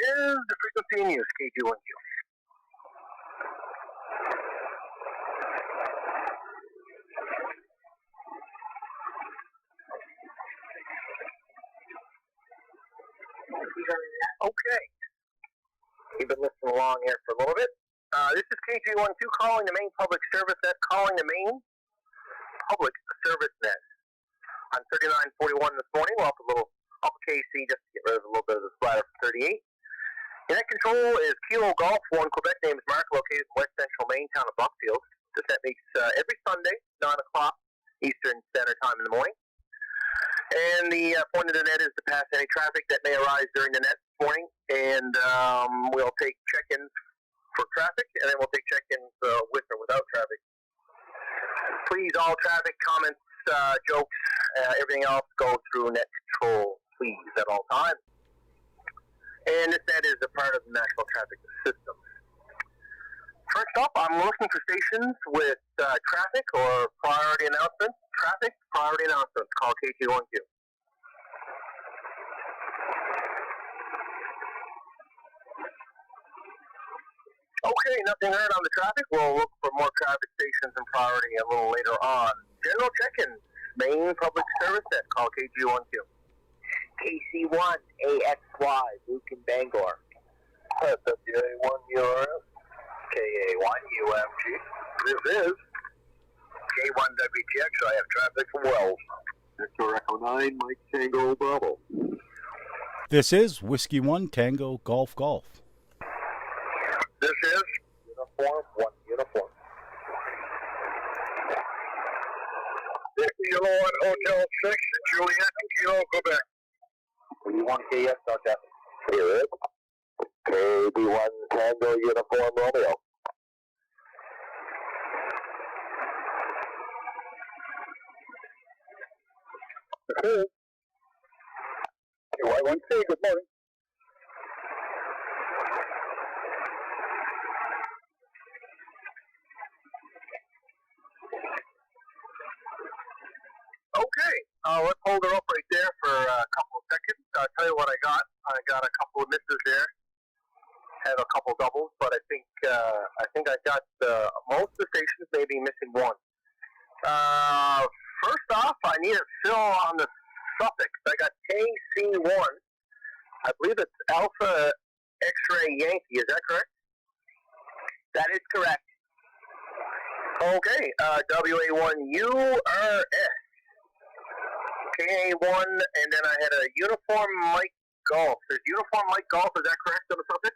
is the frequency in use, KG1Q. Okay. You've been listening along here for a little bit. This is KG12 calling the Maine Public Service Net, calling the Maine Public Service Net. On 3941 this morning, we'll up a little up KC just to get rid of a little bit of the splatter from 38. Your net control is Kilo Golf 1, Quebec. Name is Mark, located in west central Maine, town of Buckfield. This net makes every Sunday, 9 o'clock Eastern Standard Time in the morning. And the point of the net is to pass any traffic that may arise during the net this morning. And we'll take check-ins for traffic, and then we'll take check-ins with or without traffic. Please, all traffic comments, jokes, everything else go through net control, please, at all times. And this net is a part of the National Traffic System. First up, I'm looking for stations with traffic or priority announcements. Traffic, priority announcements. Call KG1Q. Okay, nothing heard on the traffic. We'll look for more traffic stations and priority a little later on. General check-ins. Maine Public Service Net. Call KG1Q. KC1 AXY, Luke and Bangor. WA1 URS. KA1 UMG. This is J1WTX. I have traffic from Wells. Victor Echo 9, Mike Tango Bravo. This is Whiskey 1 Tango Golf Golf. This is Uniform 1 Uniform. This is Kilo 1 Hotel 6, Juliet and Kilo, Quebec. W1TGG, South Here is KB1 Tango Uniform Romeo. Okay. Y1C, good morning. Okay, let's hold her up right there for a couple of seconds. I'll tell you what I got. I got a couple of misses there. Had a couple doubles, but I think I got most of the stations, maybe missing one. First off, I need a fill on the suffix. I got KC1. I believe it's Alpha X-Ray Yankee. Is that correct? That is correct. Okay, WA1URS. KA1, and then I had a Uniform Mike Golf. There's Uniform Mike Golf. Is that correct on the suffix?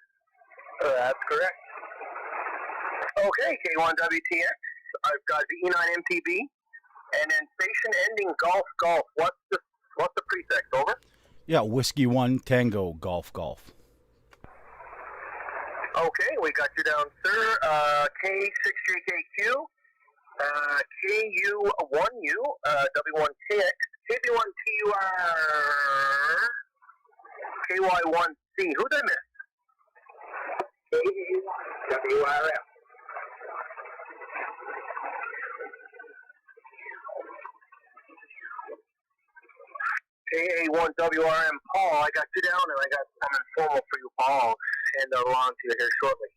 That's correct. Okay, K1WTX. I've got E9MTB, and then station ending Golf Golf. What's the prefix? Over. Yeah, Whiskey 1 Tango Golf Golf. Okay, we got you down, sir. K6JKQ, KU1U, W1TX, KB1TUR, KY1C. Who did I miss? WRM. KA1WRM Paul. I got you down, and I got some informal for you, Paul. And they'll along to you here shortly.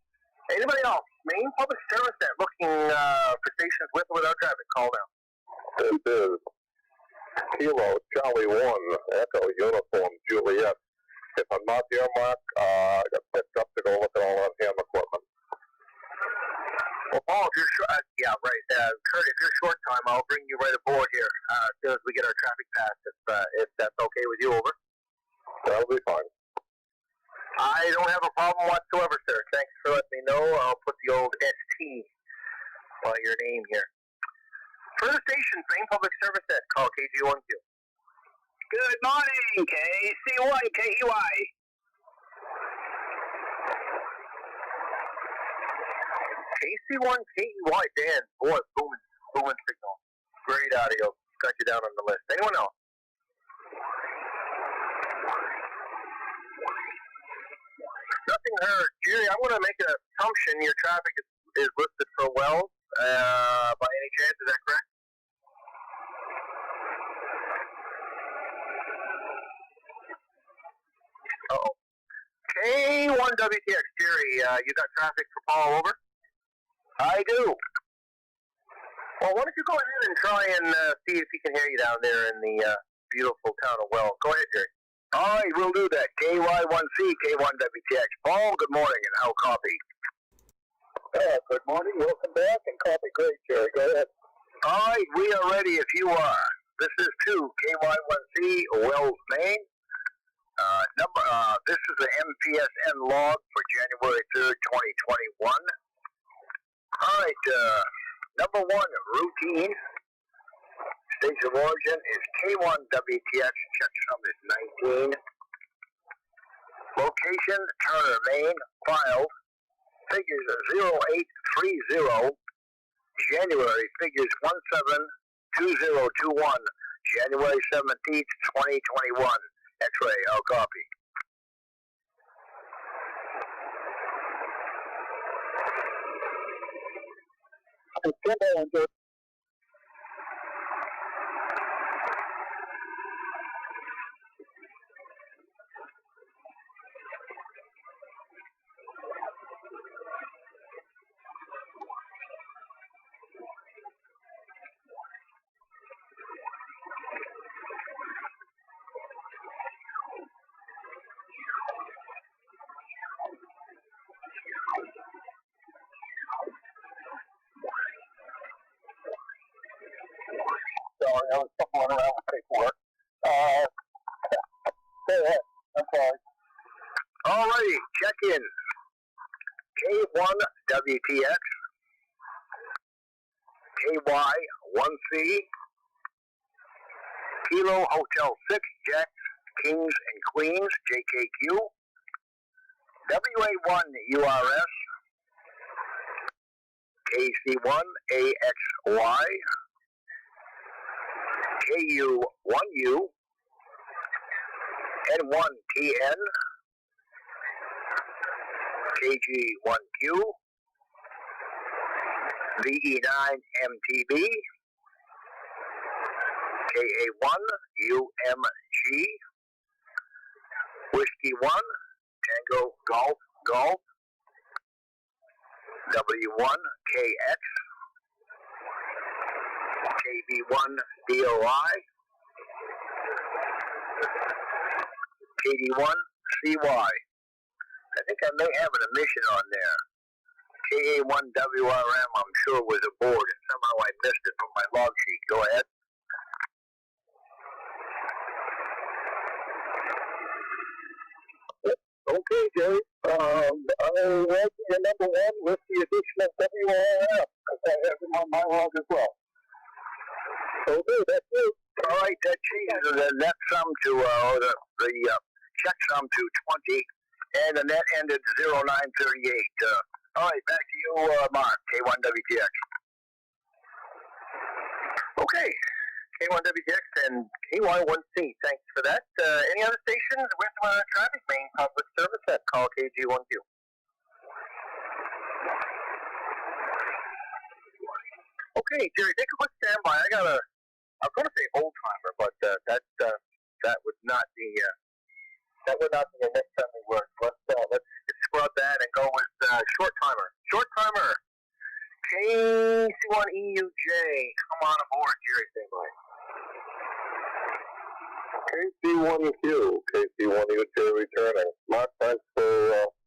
Anybody else? Maine Public Service Net looking for stations with or without traffic. Call now. This is Kilo Charlie 1 Echo Uniform Juliet. If I'm not there, Mark, I got picked up to go look at all on ham equipment. Well, Paul, if you're short, yeah, right. Kurt, if you're short time, I'll bring you right aboard here as soon as we get our traffic pass, if that's okay with you. Over. That'll be fine. I don't have a problem whatsoever, sir. Thanks for letting me know. I'll put the old ST by your name here. Further stations, Maine Public Service Net. Call KG1Q. Good morning, KC1 KEY. KC1 KEY, Dan. Boy, booming signal. Great audio. Got you down on the list. Anyone else? Nothing heard. Jerry, I'm going to make an assumption your traffic is listed for Wells by any chance. Is that correct? Uh-oh. K1WTX, Jerry, you got traffic for Paul, over? I do. Well, why don't you go ahead and try and see if he can hear you down there in the beautiful town of Well. Go ahead, Jerry. All right, we'll do that. KY1C, K1WTX. Paul, good morning, and how copy? Good morning. Welcome back. And copy great, Jerry. Go ahead. All right, we are ready if you are. This is 2, KY1C, Wells, Maine. This is the MPSN log for January 3rd, 2021. All right, number 1, routine. Station of origin is K1WTX. Checksum is 19. Location, Turner, Maine. Filed. Figures 0830. January. Figures 172021. January 17th, 2021. X-ray. I'll copy. Sorry, I was fumbling around with paperwork. Go ahead. I'm sorry. All righty, check in. K1WTX, KY1C, Kilo Hotel 6, Jacks, Kings and Queens, JKQ, WA1 URS, KC1 AXY, KU1U, N1TN, KG1Q, VE9MTB, KA1UMG, Whiskey 1, Tango Golf Golf, W1KX, KB1 DOI, KD1 CY. I think I may have an omission on there. KA1WRM, I'm sure, was aboard, and somehow I missed it from my log sheet. Go ahead. Okay, Jerry. I read your number 1 with the addition of WRF, because I have them on my log as well. Okay, that's it. All right, that changes the net sum to, the check sum to 20, and the net ended 0938. All right, back to you, Mark, K1WTX. Okay, K1WTX and KY1C, thanks for that. Any other stations with traffic? Maine Public Service at call KG1Q. Okay, Jerry, take a quick standby. I was going to say old timer, but that would not be the next time we work. Let's scrub that and go with short timer. Short timer. KC1EUJ, come on aboard, Jerry, standby. KC1Q, KC1UJ returning. Mark, thanks for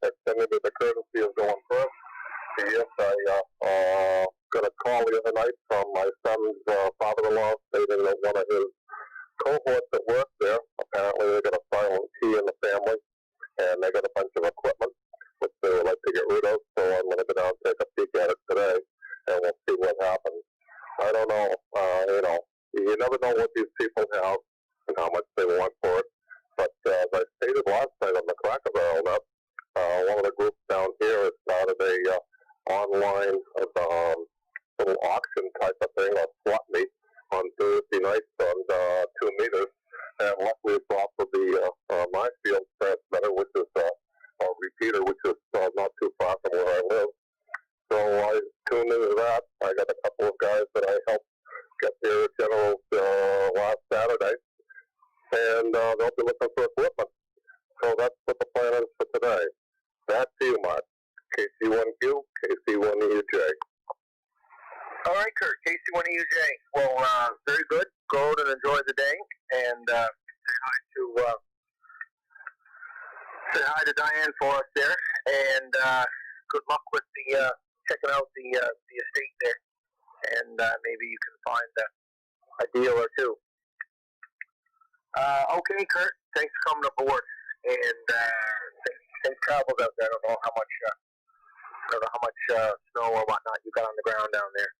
extending the courtesy of going first. Yes, I got a call the other night from my son's father-in-law stating that one of his cohorts that worked there, apparently they got a silent key in the family, and they got a bunch of equipment which they would like to get rid of, so I'm going to go down and take a peek at it today, and we'll see what happens. I don't know, you never know what these people have and how much they want for it, but as I stated last night on the Cracker Barrel Net, one of the groups down here has started a online little auction type of thing, a swap meet on Thursday nights on 2 meters, and luckily it's off of the my field transmitter, which is a repeater, which is not too far from where I live. So I tuned into that. I got a couple of guys that I helped get their generals last Saturday, and they'll be looking for equipment. So that's what the plan is for today. Back to you, Mark. KC1Q, KC1EJ. All right, Kurt, KC1EJ. Well, very good. Go out and enjoy the day, and say hi to Diane for us there, and good luck with the checking out the estate there, and maybe you can find a deal or two. Okay, Kurt, thanks for coming aboard, and safe travels out there. I don't know how much snow or whatnot you got on the ground down there.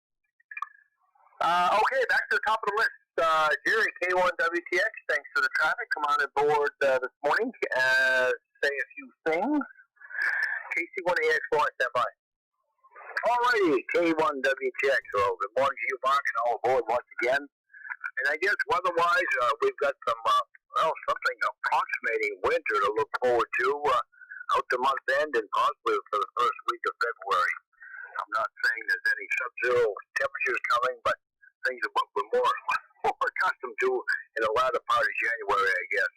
Okay, back to the top of the list. Jerry, K1WTX, thanks for the traffic. Come on aboard this morning. Say a few things. KC1AX, stand by. Alrighty, K1WTX. Well, good morning to you, Mark, and all aboard once again. And I guess weather-wise, we've got some, something approximating winter to look forward to out the month end and possibly for the first week of February. I'm not saying there's any sub-zero temperatures coming, but things that we're more accustomed to in the latter part of January, I guess.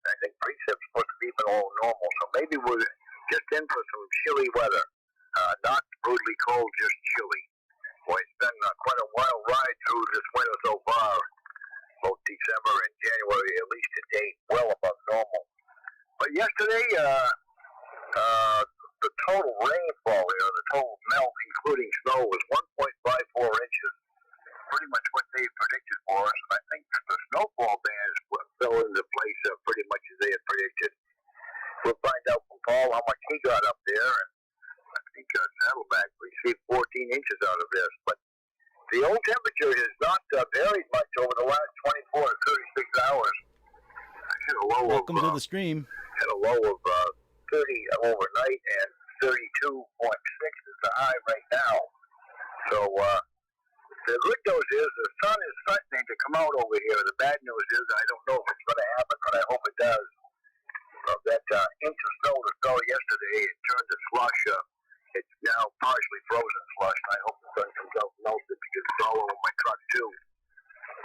I think precept's supposed to be all normal, so maybe we're just in for some chilly weather. Not brutally cold, just chilly. Boy, it's been quite a wild ride through this winter so far. Both December and January, at least to date, well above normal. But yesterday, the total rainfall here, the total melt, including snow, was 1.54 inches. Pretty much what they predicted for us. And I think the snowfall bands fell into place pretty much as they had predicted. We'll find out from Paul how much he got up there. And I think Saddleback received 14 inches out of this. But the old temperature has not varied much over the last 24 to 36 hours. I hit a low Welcome to the stream. Had a low of 30 overnight and 32.6 is the high right now. So the good news is the sun is threatening to come out over here. The bad news is I don't know if it's going to happen, but I hope it does. That inch of snow that fell yesterday, it turned to slush. It's now partially frozen slush, and I hope the sun comes out and melts it because it's all over my truck too.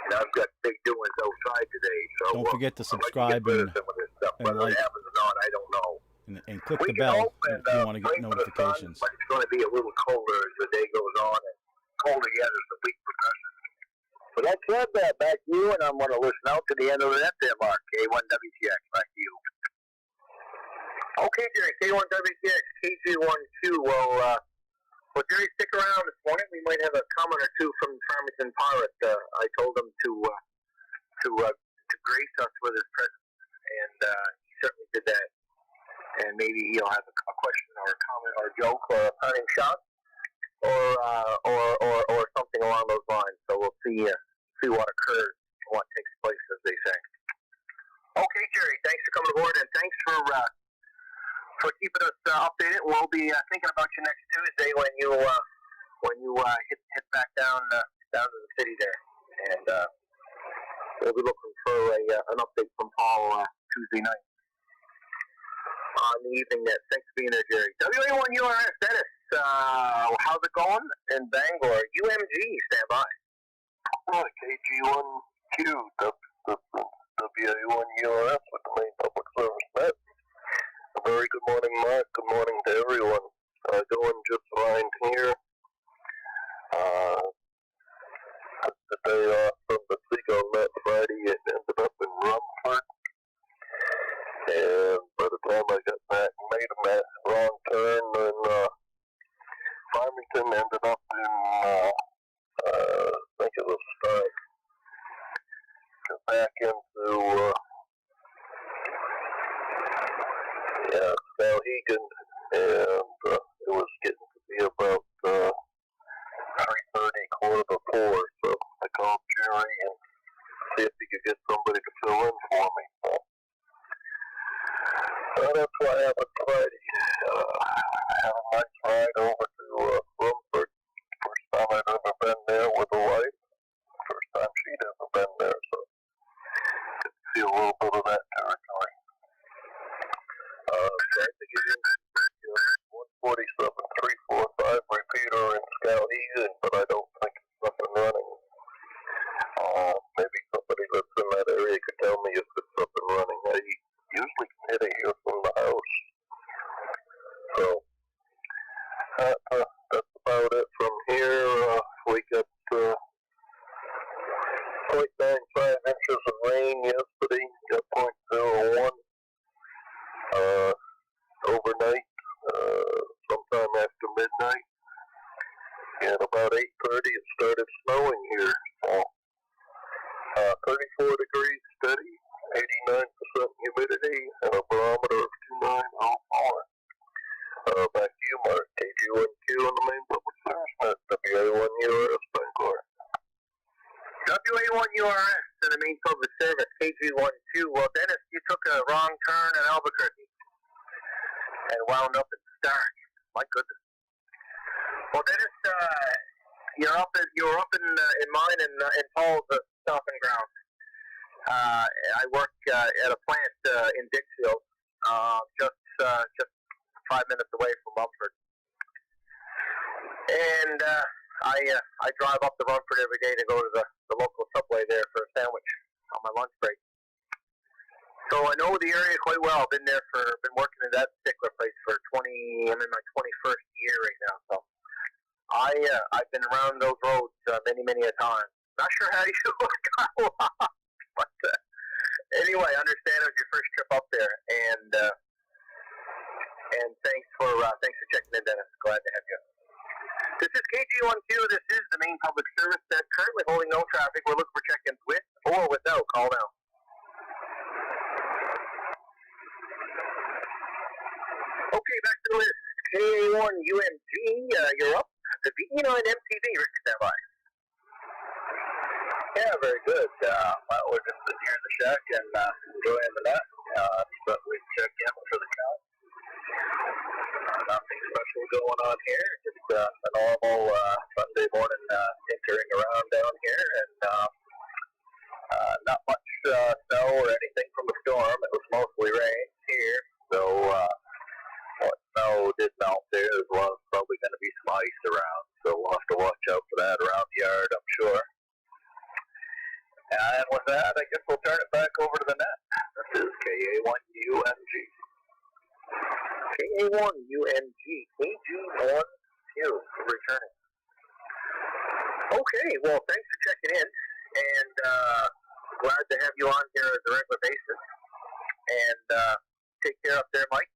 And I've got big doings outside today, so Don't forget to subscribe and whether like. it happens or not, I don't know. And click the bell if you want to get notifications. But it's going to be a little colder as the day goes on, and colder yet as the week progresses. So that said, back to you, and I'm going to listen out to the end of the net there, Mark. K1WTX, back to you. Okay, Jerry, K1WTX, KG12. Well, Jerry, stick around this morning. We might have a comment or two from Farmington Pirate. I told him to grace us with his presence, and he certainly did that. And maybe he'll have a question or a comment or a joke or a parting shot or something along those lines. So we'll see what occurs and what takes place, as they say. Okay, Jerry, thanks for coming aboard, and thanks for keeping us updated. We'll be thinking about you next Tuesday when you hit back down to the city there, and we'll be looking for an update from Paul Tuesday night. On the evening there. Thanks for being there, Jerry. W1URS, Dennis. How's it going in Bangor? UMG, stand by. KG1Q, WA1URS with the Maine Public Service Net. A very good morning, Mark. Good morning to everyone. Going just fine here. The day off from the Seagull Net Friday, it ended up in Rumford. And by the time I got back, made a wrong turn, and Farmington ended up in, I think it was back into, Skowhegan, and it was getting to be about 3:30, 3:45, so I called Jerry and see if he could get somebody to fill in for me. That's what happened Friday. I had a nice ride over to Rumford. First time I'd ever been there with a wife. First time she'd ever been there, so could feel a little bit of that territory. Tried to get in 147-345 repeater in Skowhegan, but I don't think it's up and running. Maybe somebody that's in that area could tell me if it's up and running. I usually can hit it here And about 8:30, it started snowing here. So, 34 degrees steady, 89% humidity, and a barometer of 2904. Back to you, Mark. KG1Q on the Maine Public Service Net, WA1URS Bangor. WA1URS in the Maine Public Service, KG12. Well, Dennis, you took a wrong turn in Albuquerque and wound up in Stark. My goodness. Well, Dennis, you're up in mine in Paul's stomping ground. I work at a plant in Dixfield, just 5 minutes away from Mumford, and I drive up to Mumford every day to go to the local Subway there for a sandwich on my lunch break. So I know the area quite well. Been working in that particular place for I'm in my 21st year right now. So I've been around those roads many a time. Not sure how you got lost, but anyway, I understand it was your first trip up there, and thanks for checking in, Dennis. Glad to have you. This is KG1Q. This is the Maine Public Service that's currently holding no traffic. We're looking for check-ins with or without. Call now. Okay, back to the list. KA1UMG, you're up. The V9 MTV, Rick, stand by. Yeah, very good. Well, we're just sitting here in the shack and enjoying the nut. But we checked in for the count. Nothing special going on here. Just a normal Sunday morning tinkering around down here, and not much snow or anything from the storm. It was mostly rain here, so what snow did melt there is probably going to be some ice around. So we'll have to watch out for that around the yard, I'm sure. And with that, I guess we'll turn it back over to the net. This is KA1UMG. KA1UMG, KG1Q, returning. Okay, well, thanks for checking in, and glad to have you on here on a regular basis. And take care up there, Mike.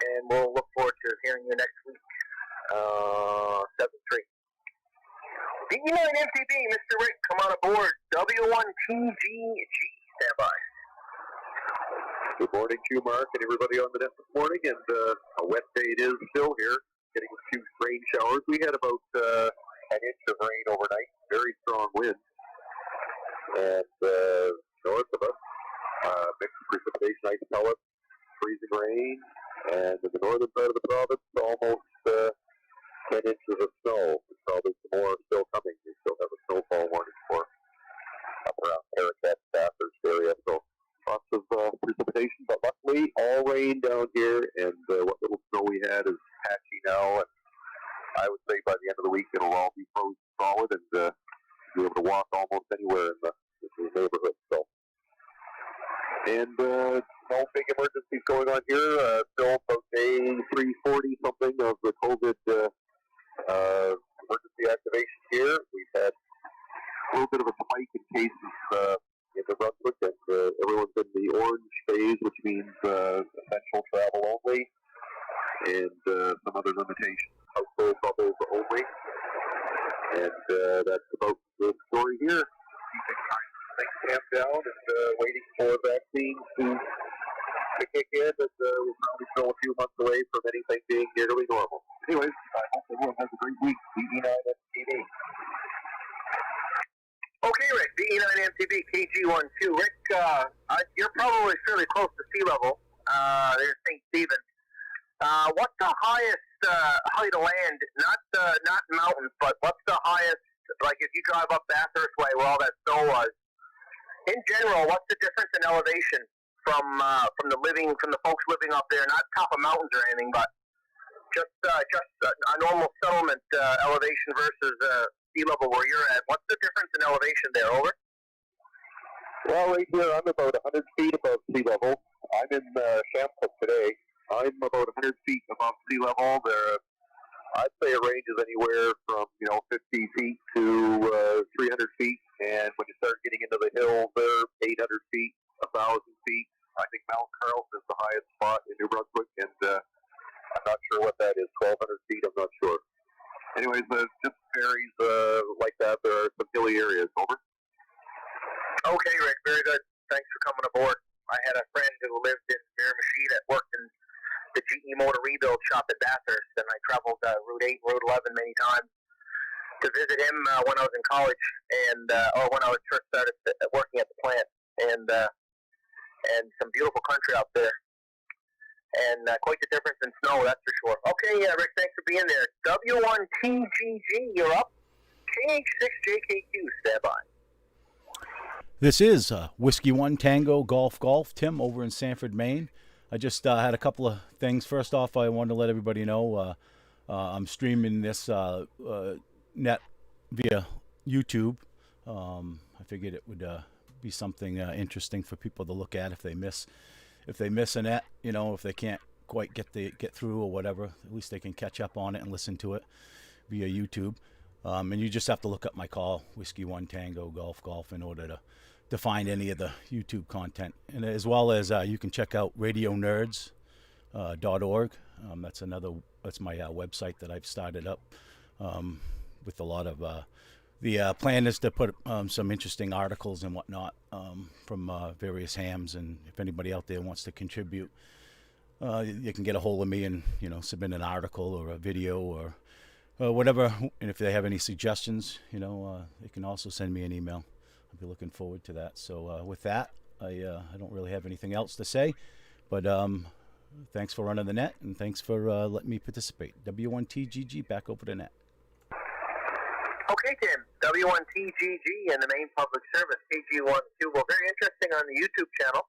And we'll look forward to hearing you next week. 7-3. B9 MTB, Mr. Rick, come on aboard. W1TGG, stand by. Good morning to you, Mark, and everybody on the net this morning. And a wet day it is still here, getting a few rain showers. We had about an inch of rain overnight, very strong wind. And north of us, mixed precipitation, ice pellets, freezing rain. And in the northern part of the province, almost 10 inches of snow. There's probably some more still coming. We still have a snowfall warning for up around Paracat, Bathurst area. So lots of precipitation, but luckily all rain down here, and what little snow we had is patchy now. And I would say by the end of the week it'll all be frozen solid and be able to walk almost anywhere in the neighborhood. So, and no big emergencies going on here. Still about day 340 something of the COVID emergency activation here. We've had a little bit of a spike in cases in New Brunswick, and everyone's in the orange phase, which means essential travel only, and some other limitations, household bubbles only. And that's about the story here. Keeping things tamped down and waiting for vaccines to kick in, and we're probably still a few months away from anything being nearly normal. Anyways, I hope everyone has a great week. BE9 MTV. Okay, Rick, BE9 MTV, KG12. Rick, you're probably fairly close to sea level. There's St. Stephen. What's the highest height of land? Not mountains, but what's the highest? Like if you drive up Bathurst Way, where all that snow was. In general, what's the difference in elevation from the folks living up there? Not top of mountains or anything, but just a normal settlement elevation versus sea level where you're at. What's the difference in elevation there? Over. Well, right here I'm about 100 feet above sea level. I'm in Champlain today. I'm about 100 feet above sea level. I'd say it ranges anywhere from 50 feet to 300 feet, and when you start getting into the hills, they're 800 feet, 1,000 feet. I think Mount Carlton is the highest spot in New Brunswick, and I'm not sure what that is. 1,200 feet, I'm not sure. Anyways, just varies like that. There are some hilly areas. Over. Okay, Rick, very good. Thanks for coming aboard. I had a friend who lived in Miramichi that worked in the GE Motor Rebuild shop at Bathurst, and I traveled Route 8 and Route 11 many times to visit him when I was in college, and or when I was first started working at the plant, and some beautiful country out there, and quite the difference in snow, that's for sure. Okay, Rick, thanks for being there. W1TGG, you're up. KH6JKQ, stand by. This is Whiskey 1 Tango Golf. Tim over in Sanford, Maine. I just had a couple of things. First off, I wanted to let everybody know I'm streaming this net via YouTube. I figured it would be something interesting for people to look at if they miss a net, if they can't quite get through or whatever. At least they can catch up on it and listen to it via YouTube. And you just have to look up my call, Whiskey 1 Tango Golf, in order to find any of the YouTube content. And as well as you can check out radionerds.org. That's my website that I've started up with a lot of the plan is to put some interesting articles and whatnot from various hams. And if anybody out there wants to contribute, you can get a hold of me and submit an article or a video or whatever. And if they have any suggestions, they can also send me an email. I'll be looking forward to that. So with that, I don't really have anything else to say, but thanks for running the net, and thanks for letting me participate. W1TGG, back over the net. Okay, Tim. W1TGG and the Maine Public Service, KG1Q. Well, very interesting on the YouTube channel.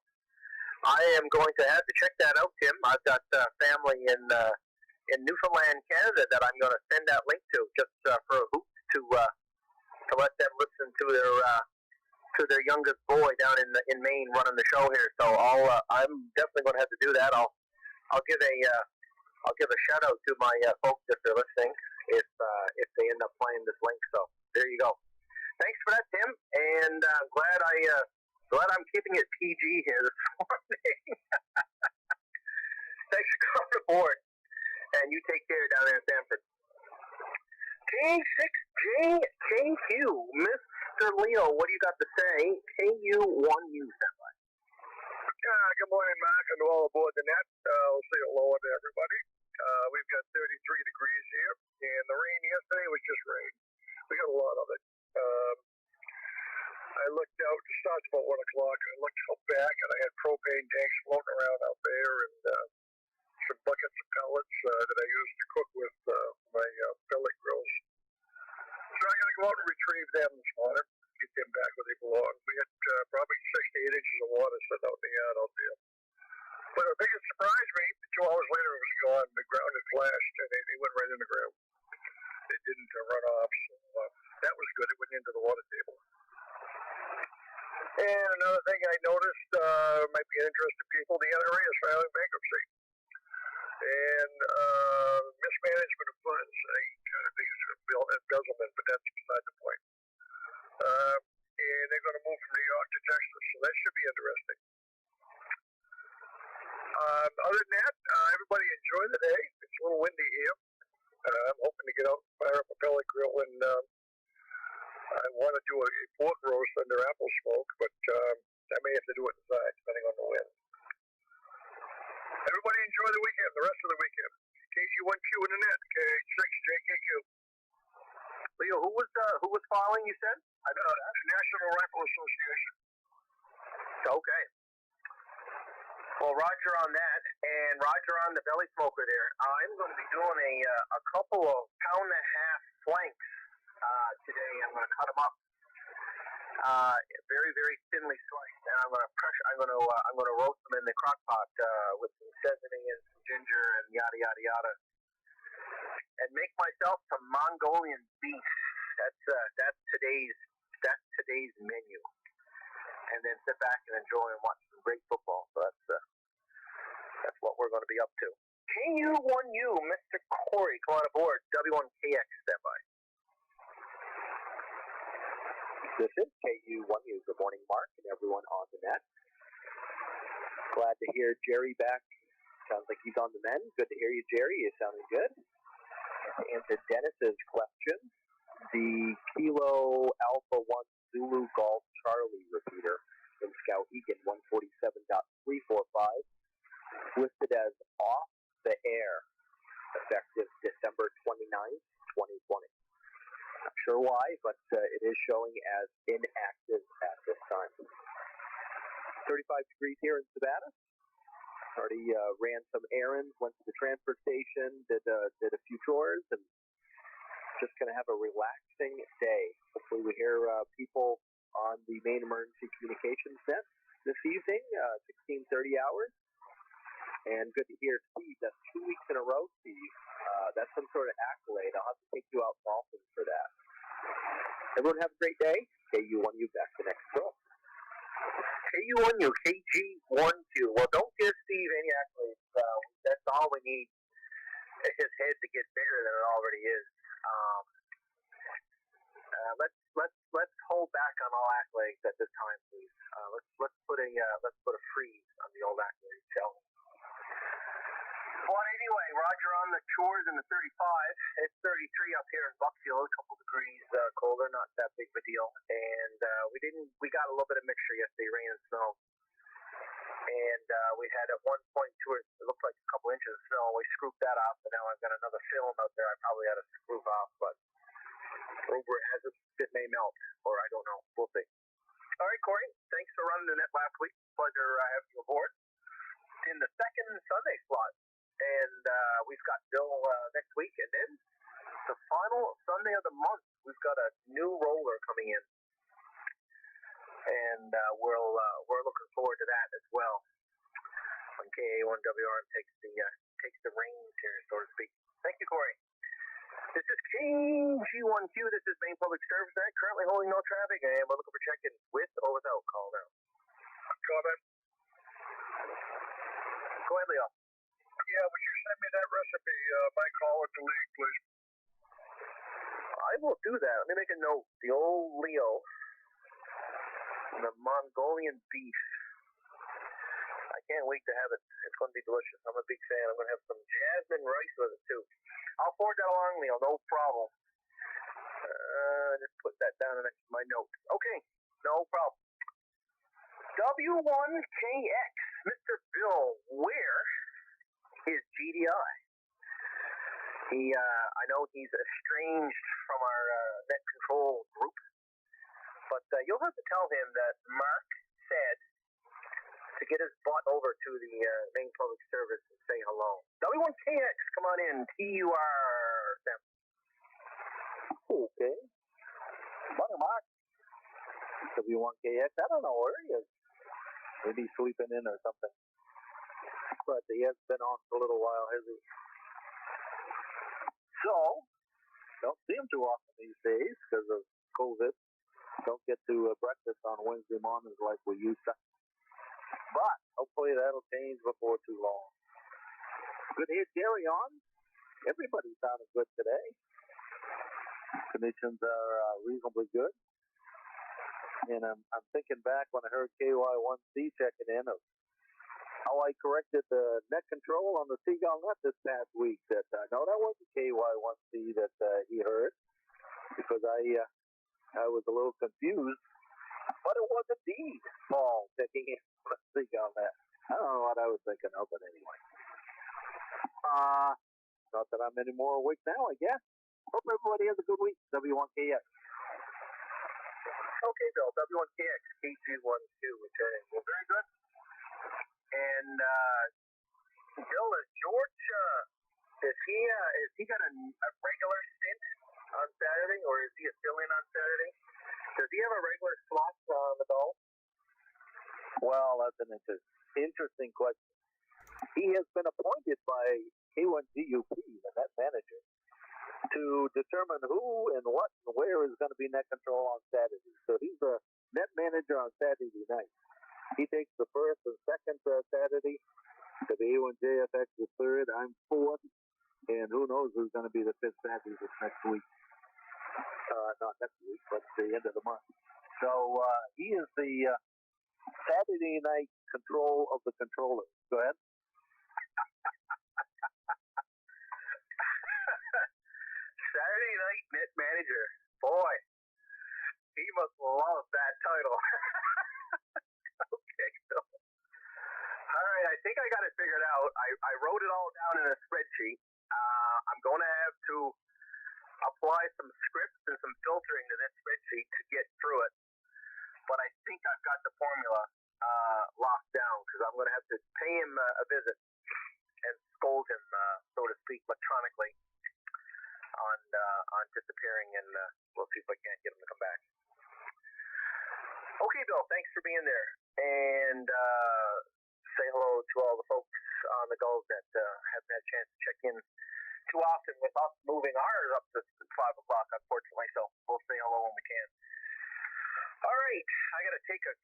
I am going to have to check that out, Tim. I've got family in Newfoundland, Canada, that I'm going to send that link to just for a hoot to let them listen to their youngest boy down in Maine running the show here. So I'm definitely going to have to do that. I'll give a shout out to my folks if they're listening if they end up playing this link. So there you go. Thanks for that, Tim, and glad I'm keeping it PG here this morning. Thanks for coming aboard, and you take care down there in Sanford. K6JKQ, Mr. Leo, what do you got to say? KU1U, standby. Good morning, Mark, and all aboard the net. I'll say hello to everybody. We've got 33 degrees here, and the rain yesterday was just rain. We got a lot of it. I looked out, it starts about 1 o'clock, and I looked out back, and I had propane tanks floating around out there, and some buckets of pellets that I used to cook with my pellet grills. So I got to go out and retrieve them this morning, get them back where they belong. We had probably 6 to 8 inches of water sitting out in the yard out there. But the biggest surprise me, 2 hours later it was gone. The ground had flashed, and it went right in the ground. It didn't run off, so that was good. It went into the water table. And another thing I noticed might be of interest to people, the NRA is filing bankruptcy. And mismanagement of funds. I kind of think it's embezzlement, but that's beside the point. And they're going to move from New York to Texas, so that should be interesting. Other than that, everybody enjoy the day. It's a little windy here. I'm hoping to get out and fire up a pellet grill, and I want to do a pork roast under apple smoke, but I may have to do it inside, depending on the wind. Everybody enjoy the weekend, the rest of the weekend. KG1Q in the net, KH6JKQ. Leo, who was filing, you said? National Rifle Association. Okay. Well, Roger on that, and Roger on the belly smoker there. I'm going to be doing a couple of 1.5 pound flanks today. I'm going to cut them up very, very thinly sliced, and I'm going to roast them in the crock pot with some seasoning and some ginger and yada yada yada, and make myself some Mongolian beef. That's today's menu. And then sit back and enjoy and watch some great football. So that's what we're going to be up to. KU1U, Mr. Corey, come on aboard. W1KX, standby. This is KU1U. Good morning, Mark, and everyone on the net. Glad to hear Jerry back. Sounds like he's on the mend. Good to hear you, Jerry. You're sounding good. to answer Dennis's question. The Kilo Alpha 1 Zulu Golf Charlie repeater in Skowhegan 147.345 listed as off the air, effective December 29th, 2020. Not sure why, but it is showing as inactive at this time. 35 degrees here in Savannah. Already ran some errands, went to the transfer station, did a few chores, and just going to have a relaxing day. Hopefully we hear people on the Maine Emergency Communications Net this evening, 16:30 hours. And good to hear, Steve, that's 2 weeks in a row, Steve. That's some sort of accolade. I'll have to take you out golfing for that. Everyone have a great day. KU1U back to next show. KU1U, KG12. Well, don't give Steve any accolades. That's all we need. His head to get bigger than it already is. Let's hold back on all accolades at this time, please. Let's put a freeze on the old accolades, shall we? But anyway, Roger on the chores in the 35. It's 33 up here in Buckfield, a couple degrees colder, not that big of a deal. And we got a little bit of mixture yesterday, rain and snow. And we had at one point it looked like a couple inches of snow. We scooped that off, and now I've got another film out there I probably ought to scoop off, but over as it may melt, or I don't know. We'll see. All right, Corey, thanks for running the net last week. Pleasure having you aboard. In the second Sunday slot, and we've got Bill next week, and then the final Sunday of the month, we've got a new roller coming in, and we're looking forward to that as well. When KA1WRM takes the reins here, so to speak. Thank you, Corey. This is KG1Q. This is Maine Public Service Net, currently holding no traffic, and we're looking for check-ins with or without call now. Comment. Go ahead, Leo. Yeah, would you send me that recipe, my call with the league, please? I will do that. Let me make a note. The old Leo, the Mongolian beef. I can't wait to have it. It's going to be delicious. I'm a big fan. I'm going to have some jasmine rice with it, too. I'll forward that along, Leo. No problem. Just put that down next to my note. Okay. No problem. W1KX. Mr. Bill, where is GDI? I know he's estranged from our net control group, but you'll have to tell him that Mark said to get his butt over to the Maine Public Service and say hello. W1KX, come on in. TUR. Okay. Morning, Mark. W1KX. I don't know where he is. Maybe sleeping in or something. But he hasn't been on for a little while, has he? So, don't see him too often these days because of COVID. Don't get to breakfast on Wednesday mornings like we used to. But hopefully that'll change before too long. Good to hear Jerry on. Everybody sounded good today. Conditions are reasonably good. And I'm thinking back when I heard KY1C checking in of how I corrected the net control on the Seagull net this past week. That no, that wasn't KY1C that he heard, because I was a little confused. But it was indeed Paul checking in on the Seagull net. I don't know what I was thinking of, but anyway. Not that I'm any more awake now, I guess. Hope everybody has a good week. W1KX. Okay, Bill. W1KX, KG12 returning. Well, very good. And Bill, is George? Is he got a regular stint on Saturday, or is he a fill-in on Saturday? Does he have a regular slot on the golf? Well, that's an interesting question. He has been appointed by K1GUP, the net manager, to determine who and what and where is going to be net control on Saturday. So he's the net manager on Saturday night. He takes the first and second Saturday. The A1JFX is third. I'm fourth. And who knows who's going to be the fifth Saturday this next week. Not next week, but the end of the month. So he is the Saturday night control of the controller. Go ahead. net manager. Boy, he must love that title. Okay, so all right, I think I got it figured out. I wrote it all down in a spreadsheet. I'm going to have to apply some scripts and some filtering to this spreadsheet to get through it. But I think I've got the formula locked down because I'm going to have to pay him a visit and scold him, so to speak, electronically on disappearing, and we'll see if I can't get him to come back. Okay, Bill, thanks for being there, and say hello to all the folks on the Gulls that haven't had a chance to check in too often with us moving ours up to 5 o'clock, unfortunately, so we'll say hello when we can. All right, I got to take a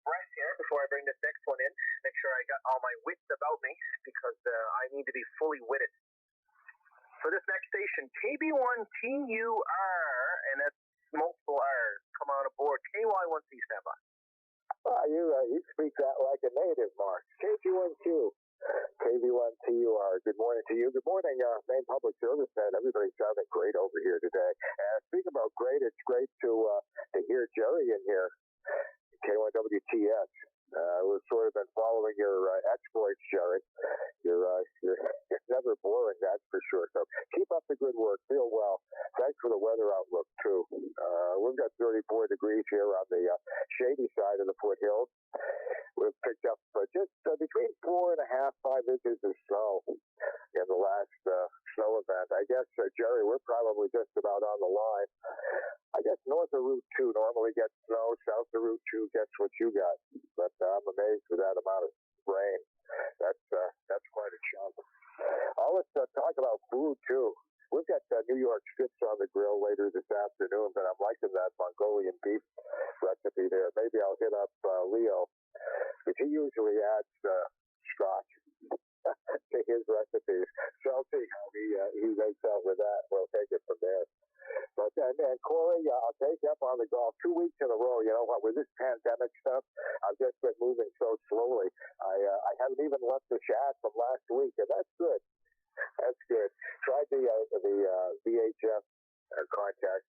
breath here before I bring this next one in, make sure I got all my wits about me, because I need to be fully witted. For this next station, KB1TUR, and that's multiple R's. Come on aboard. KY1C, stand by. You speak that like a native, Mark. KG1Q. KV1TUR. Good morning to you. Good morning, Maine Public Service Man. Everybody's sounding great over here today. And speaking about great, it's great to hear Jerry in here. K1WTS. We've sort of been following your exploits, Jerry. You're never boring, that's for sure. So keep up the good work. Feel well. Thanks for the weather outlook, too. We've got 34 degrees here on the shady side of the foothills. We've picked up just between 4.5, 5 inches of snow in the last snow event. I guess, Jerry, we're probably just about on the line. I guess north of Route 2 normally gets snow. South of Route 2 gets what you got. But I'm amazed with that amount of rain. That's quite a chunk. Let's talk about food, too. We've got New York strips on the grill later this afternoon, but I'm liking that Mongolian beef recipe there. Maybe I'll hit up Leo, because he usually adds scotch to his recipes. So I'll see how he makes out with that. We'll take it from there. But man, Corey, I'll take you up on the golf 2 weeks in a row. You know what? With this pandemic stuff, I've just been moving so slowly. I haven't even left the shack from last week, and that's good. That's good. Tried the VHF contact,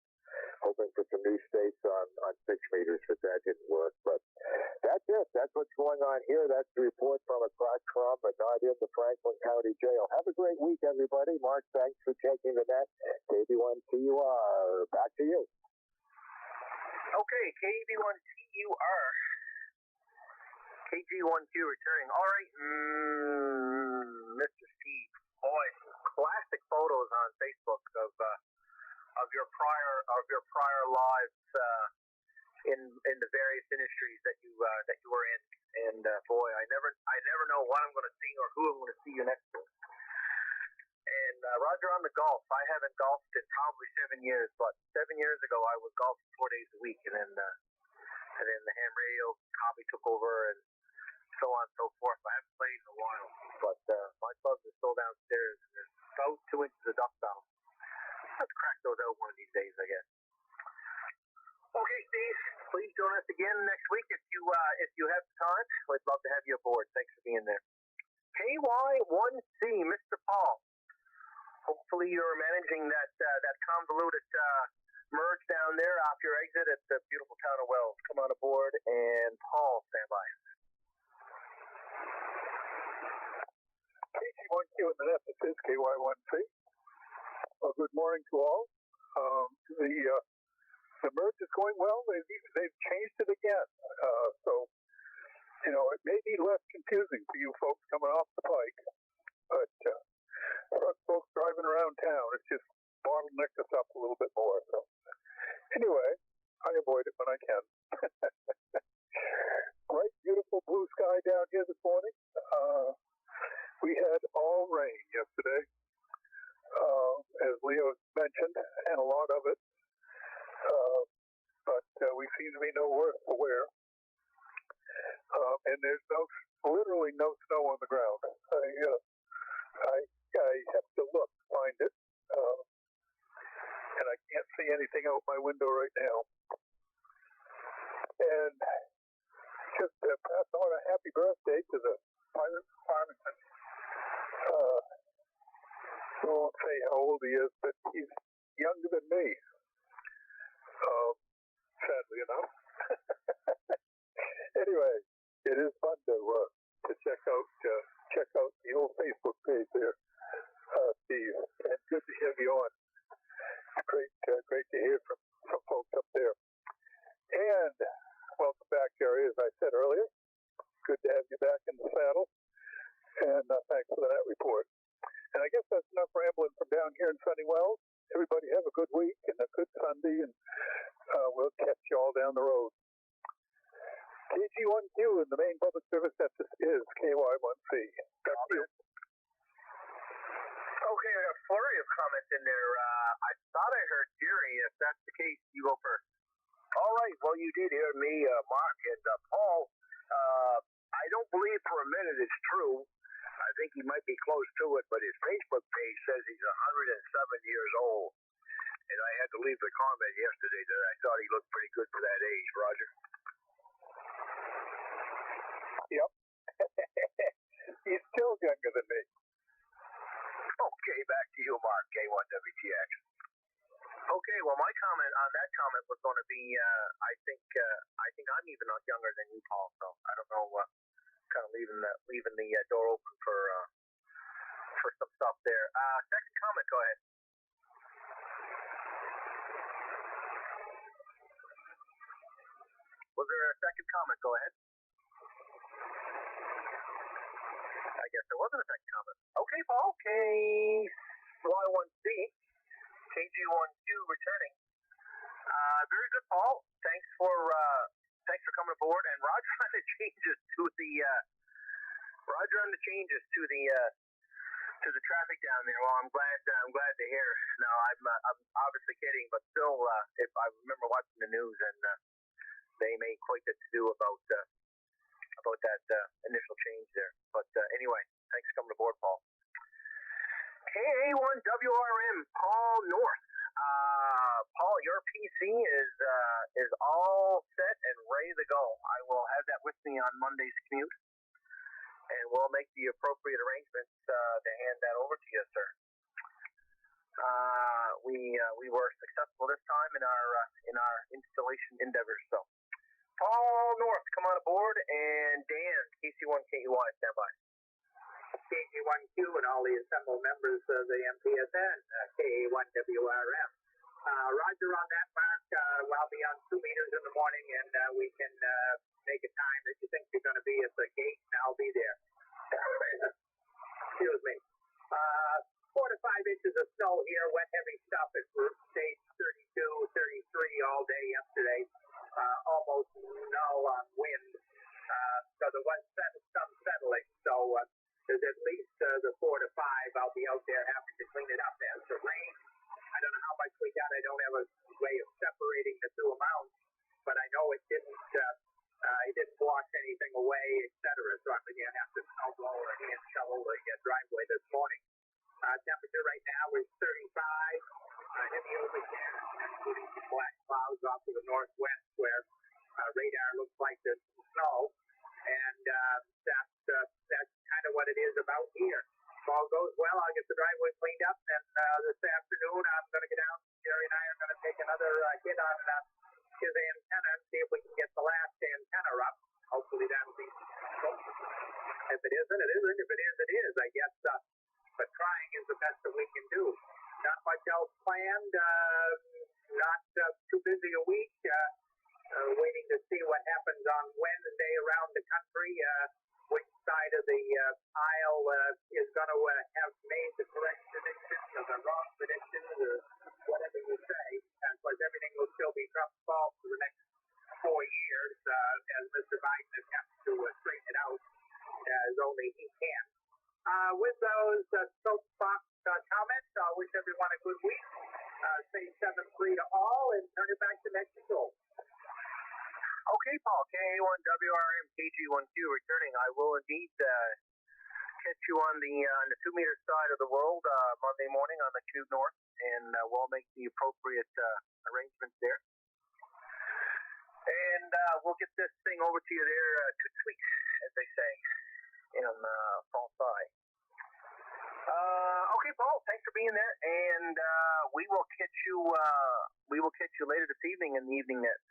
hoping for some new states on 6 meters, but that didn't work. But that's it. That's what's going on here. That's the report from across from, but not in the Franklin County Jail. Have a great week, everybody. Mark, thanks for taking the net. KB1TUR, back to you. Okay, KB1TUR. KG1Q returning. All right, Mr. Steve. Boy, classic photos on Facebook of your prior lives in the various industries that you were in, and boy, I never know what I'm going to see or who I'm going to see you next to. And Roger, on the golf, I haven't golfed in probably 7 years, but 7 years ago I was golfing 4 days a week, and then the ham radio hobby took over, and so on and so forth. I haven't played in a while, but my clubs are still downstairs, and there's about 2 inches of dust down. Let's crack those out one of these days, I guess. Okay, Steve, please join us again next week if you have time. We'd love to have you aboard. Thanks for being there. KY1C, Mr. Paul. Hopefully you're managing that convoluted merge down there off your exit at the beautiful town of Wells. Come on aboard, and Paul, stand by. KG1Q in the net. This is KY1C. Well, good morning to all. The merge is going well. They've changed it again. So, it may be less confusing for you folks coming off the pike, but for us folks driving around town, it's just bottlenecked us up a little bit more. So, anyway, I avoid it when I can. Bright, beautiful blue sky down here this morning. We had all rain yesterday, as Leo mentioned, and a lot of it. But we seem to be no worse for wear. And there's literally no snow on the ground. I have to look to find it. And I can't see anything out my window right now. And just to pass on a happy birthday to the Pirate Farmington. I won't say how old he is, but he's younger than me. sadly enough. Anyway, it is fun to check out the old Facebook page there, Steve. And good to have you on. Great to hear from folks up there. And welcome back, Jerry. As I said earlier, good to have you back in the saddle. And thanks for that report. And I guess that's enough rambling from down here in Sunny Wells. Everybody have a good week and a good Sunday, and we'll catch you all down the road. KG1Q in the Maine Public Service Census is KY1C. Back to you. Okay, a flurry of comments in there. I thought I heard Jerry. If that's the case, you go first. All right, well, you did hear me, Mark, and Paul. I don't believe for a minute it's true. I think he might be close to it, but his Facebook page says he's 107 years old. And I had to leave the comment yesterday that I thought he looked pretty good for that age, Roger. Yep. He's still younger than me. Okay, back to you, Mark, K1WTX. Okay, well, my comment on that comment was going to be, I think I'm even younger than you, Paul. So I don't know, kind of leaving the door open for some stuff there. Second comment, go ahead. Was there a second comment? Go ahead. I guess there wasn't a second comment. Okay, Paul. KY1C, KG1Q returning. Very good, Paul. Thanks for coming aboard. And Roger on the changes to the traffic down there. Well, I'm glad to hear. Now I'm obviously kidding, but still, if I remember watching the news, and they made quite the to-do about that initial change there. But anyway, thanks for coming aboard, Paul. KA1WRM, Paul North. Paul, your PC is all set and ready to go. I will have that with me on Monday's commute, and we'll make the appropriate arrangements to hand that over to you, sir. We were successful this time in our installation endeavors. So, Paul North, come on aboard, and Dan, KC1KEY, stand by. KG1Q and all the assembled members of the MPSN, KA1WRM. Roger on that, Mark. I'll be on 2 meters in the morning, and we can make a time that you think you're going to be at the gate, and I'll be there. Excuse me. 4 to 5 inches of snow here, wet, heavy stuff. It stayed 32, 33 all day yesterday. Almost no wind. So there was some settling. So there's at least the 4 to 5. I'll be out there having to clean it up as the rain. I don't know how much we got. I don't have a way of separating the two amounts, but I know it didn't wash anything away, etc. So I'm going to have to snowblow or hand shovel the driveway this morning. Temperature right now is 35. Heavy overcast, including some black clouds off to the northwest where radar looks like there's some snow. And that's kind of what it is about here. If all goes well, I'll get the driveway cleaned up, and this afternoon I'm going to get down. Jerry and I are going to take another hit on his antenna and see if we can get the last antenna up. Hopefully that'll be successful. If it isn't, it isn't. If it is, it is. I guess but trying is the best that we can do. Not much else planned. Not too busy a week. Waiting to see what happens on Wednesday around the country. Which side of the aisle is going to have made the correct prediction or the wrong prediction, or whatever you say. Of course, everything will still be Trump's fault for the next 4 years, as Mr. Biden attempts to straighten it out as only he can. With those soapbox comments, I wish everyone a good week. Say 7-3 to all, and turn it back to Mexico. Okay, Paul, KA1WRM, KG1Q returning. I will indeed catch you on the 2 meter side of the world Monday morning on the commute north, and we'll make the appropriate arrangements there. And we'll get this thing over to you there to tweet, as they say, in fall side. Okay, Paul. Thanks for being there, and we will catch you. We will catch you later this evening in the evening net.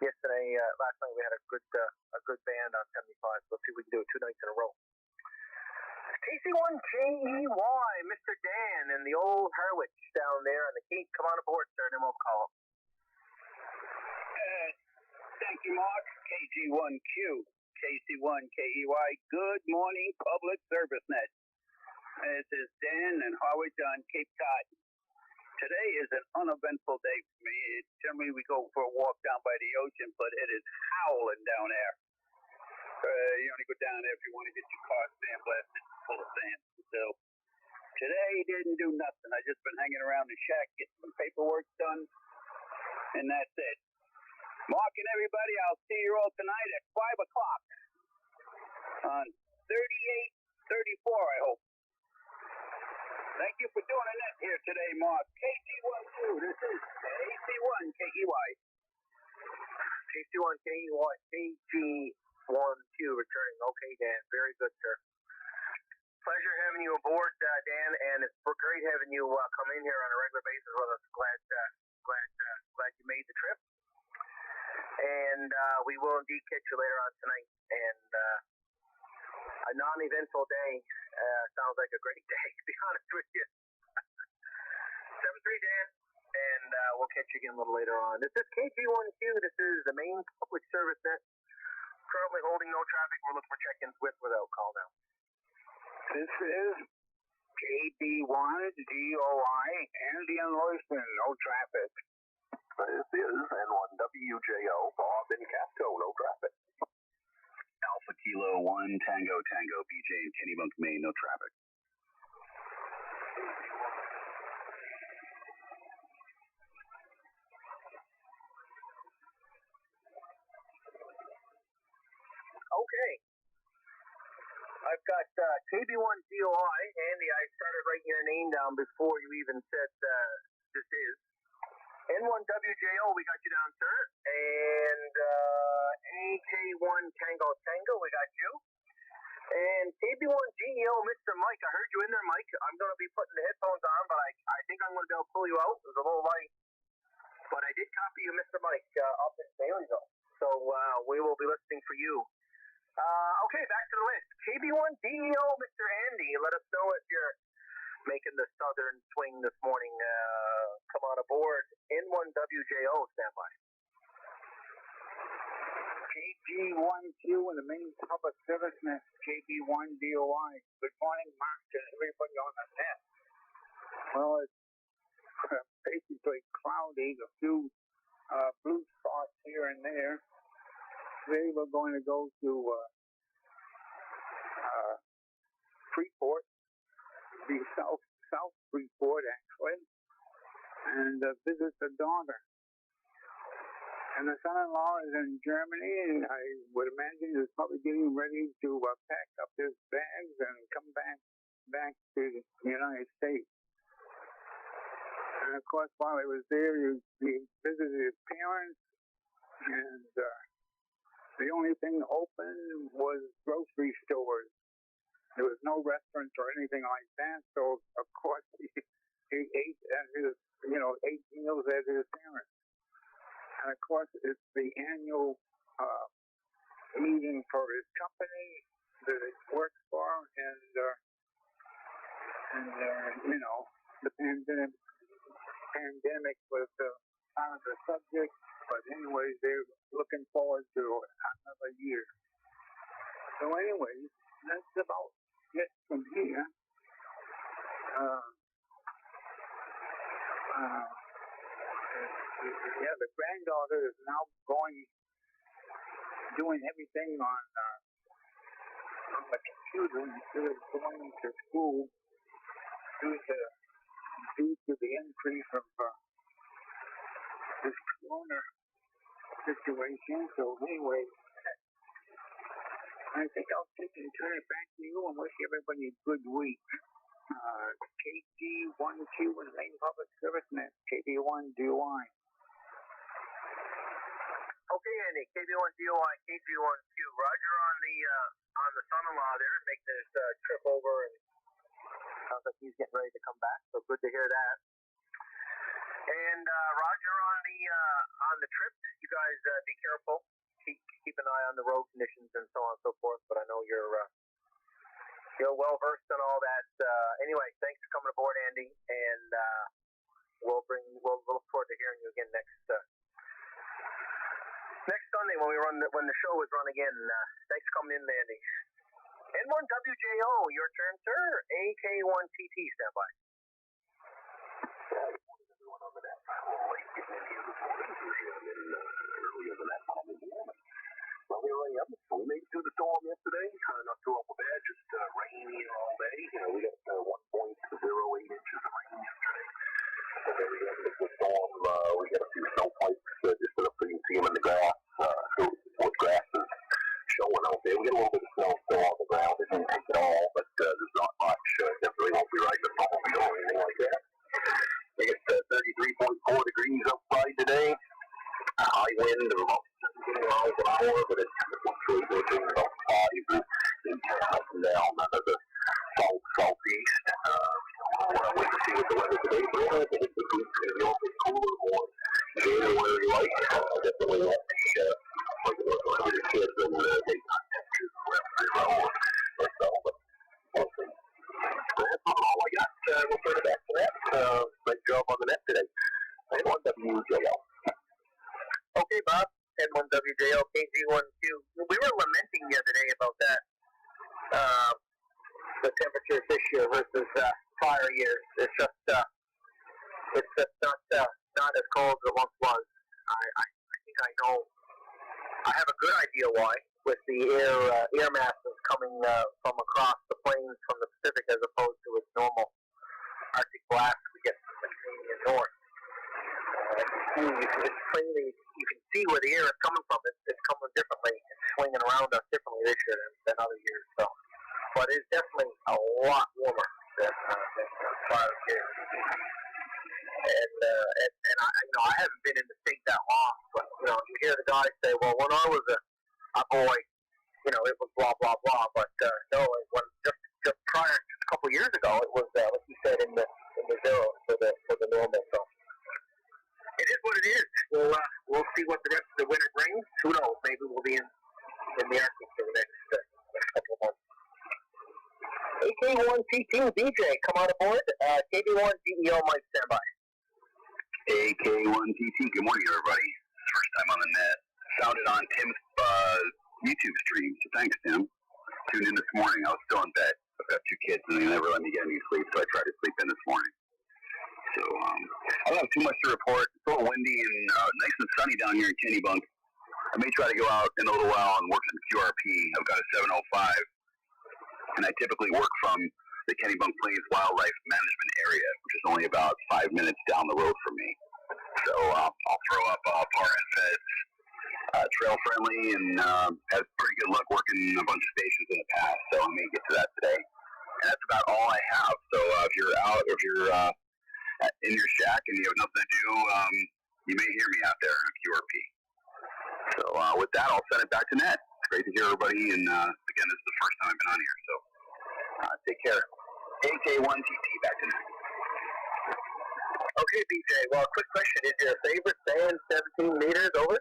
Yesterday, last night we had a good band on 75. So let's see if we can do it 2 nights in a row. KC1KEY, Mr. Dan and the old Harwich down there on the Cape. Come on aboard, sir, and then we'll call him. Thank you, Mark. KG1Q, KC1KEY. Good morning, Public Service Net. This is Dan and Harwich on Cape Cod. Today is an uneventful day for me. Generally, we go for a walk down by the ocean, but it is howling down there. You only go down there if you want to get your car sandblasted full of sand. So today didn't do nothing. I just been hanging around the shack getting some paperwork done, and that's it. Mark and everybody, I'll see you all tonight at 5 o'clock on 3834, I hope. Thank you for doing a net here today, Mark. KC12, this is KC1KEY. KC1KEY, KG12 returning. Okay, Dan. Very good, sir. Pleasure having you aboard, Dan, and it's great having you come in here on a regular basis with us. Glad you made the trip. And we will indeed catch you later on tonight. And a non-eventful day sounds like a great day, to be honest with you. 7-3, Dan, and we'll catch you again a little later on. This is KG1Q. This is the Maine Public Service Net. Currently holding no traffic. We're looking for check-ins with without call now. This is KB1DOI, Indian Royston, no traffic. This is N1WJO, Bob and Capco, no traffic. Alpha Kilo 1 Tango Tango, BJ in Kennebunk, Maine, no traffic. Okay. I've got KB1DOI. Andy, I started writing your name down before you even said this is. N1WJO, we got you down, sir. And AK1 Tango Tango, we got you. And KB1GEO, Mr. Mike, I heard you in there, Mike. I'm going to be putting the headphones on, but I think I'm going to be able to pull you out. It was a little light. But I did copy you, Mr. Mike, up in Baileyville. So we will be listening for you. Okay, back to the list. KB1DEO, Mr. Andy, let us know if you're making the southern swing this morning. Come on aboard. N1WJO, stand by. KG1Q in the Maine Public Service Net, KB1DOI. Good morning, Mark, and everybody on the net. Well, it's basically cloudy, a few blue spots here and there. Today we're going to go to Freeport, the South Freeport actually, and visit the daughter. And the son-in-law is in Germany, and I would imagine he's probably getting ready to pack up his bags and come back to the United States. And of course, while he was there, he visited his parents, and the only thing open was grocery stores. There was no restaurants or anything like that, so of course he ate at his, ate meals at his parents. And of course, it's the annual meeting for his company that he works for, and the pandemic was kind of the subject. But anyways, they're looking forward to another year. So anyways, that's about it from here. The granddaughter is now doing everything on the computer instead of going to school due to the increase of this corona situation. So anyway, I think I'll take and turn it back to you and wish everybody a good week. KG1Q in the Maine Public Service Net, KB1DOI. Okay, Andy, KB1DOI, KG1Q. Roger on the son-in-law there, make this trip over and Sounds like he's getting ready to come back, so good to hear that. And Roger, on the trip, you guys be careful. Keep an eye on the road conditions and so on and so forth. But I know you're well versed on all that. Anyway, thanks for coming aboard, Andy, and we'll look forward to hearing you again next Sunday when the show is run again. Thanks for coming in, Andy. N1WJO, your turn, sir. AK1TT, stand by. Well, here I am. So we made it through the storm yesterday. Not too awful bad, just rainy here all day. We got 1.08 inches of rain yesterday. At the very end of the storm, we got a few snowflakes just so you can see them in the grass. What grass is showing out there. We got a little bit of snow still on the ground. It didn't take it all, but there's not much. Definitely won't be riding a snowmobile or anything like that. It's 33.4 degrees outside today. High wind of about 17 miles an hour, but it's fluctuating between about 5 and 10 up and down. Under the southeast. We'll wait to see what the weather today is. I think it's going to be a little bit cooler, more January-like. Definitely not the kids and the daytime temperatures around 3 hours or so, but we'll see. That's all I got. We'll turn it back to that. Great job on the net today. N1WJO. Okay, Bob. N1WJO, KG1Q. We were lamenting the other day about that. The temperatures this year versus prior years. It's just not as cold as it once was. I think I know. I have a good idea why. With the air masses coming from across the plains from the Pacific as opposed to its normal Arctic blast we get from the Canadian north. You can see where the air is coming from. It's coming differently. It's swinging around us differently this year than other years. So, but it's definitely a lot warmer than prior years. And I haven't been in the state that long, but you hear the guys say, well, when I was a boy, it was blah blah blah. But no, when just prior, just a couple years ago, it was like you said in the zero for the normal. So it is what it is. We'll see what the rest of the winter brings. Who knows? Maybe we'll be in the Arctic for the next couple of months. AK1TT DJ, come on aboard. KB1GEO Mike, stand by. AK1TT, good morning, everybody. First time on the net. Found it on Tim's YouTube stream, so thanks, Tim. Tuned in this morning. I was still in bed. I've got 2 kids, and they never let me get any sleep, so I tried to sleep in this morning. So, I don't have too much to report. It's a little windy and nice and sunny down here in Kennebunk. I may try to go out in a little while and work some QRP. I've got a 705, and I typically work from the Kennebunk Plains Wildlife Management Area, which is only about 5 minutes down the road from me. So I'll throw up PARN feds, trail friendly, and had pretty good luck working a bunch of stations in the past. So I may get to that today. And that's about all I have. So if you're out, if you're in your shack and you have nothing to do, you may hear me out there on QRP. So with that, I'll send it back to Ned. It's great to hear everybody, and again, this is the first time I've been on here, so take care. AK1TT, back to Ned. Okay, BJ. Well, quick question: is your favorite band 17 meters over?